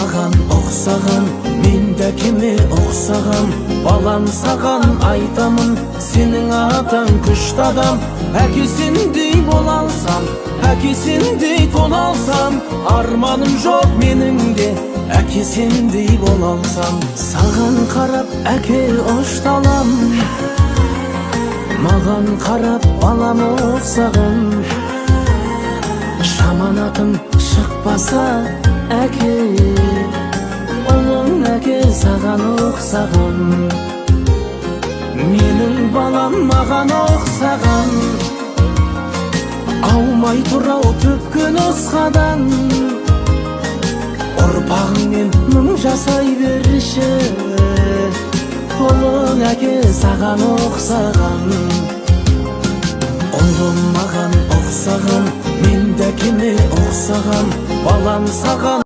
маған оқсаған, мен де кеме оқсаған. Балам, саған айтамын, сенің атаң күшті адам. Әкесіндей бола алсам, әкесіндей тола алсам, арманым жоқ менің де, әкесіндей бола алсам. Саған қарап әке ошталам, маған қарап балам оқсаған. Жаманатым шықпаса әке, ұлың әке саған оқсаған. Менің балам маған оқсаған, аумай тұрау төпке нұсқадан. Ұрпағыңмен мың жасай берші, ұлың әке саған оқсаған. Ұлым маған оқсаған, мен де кеме оқсаған. Балам, саған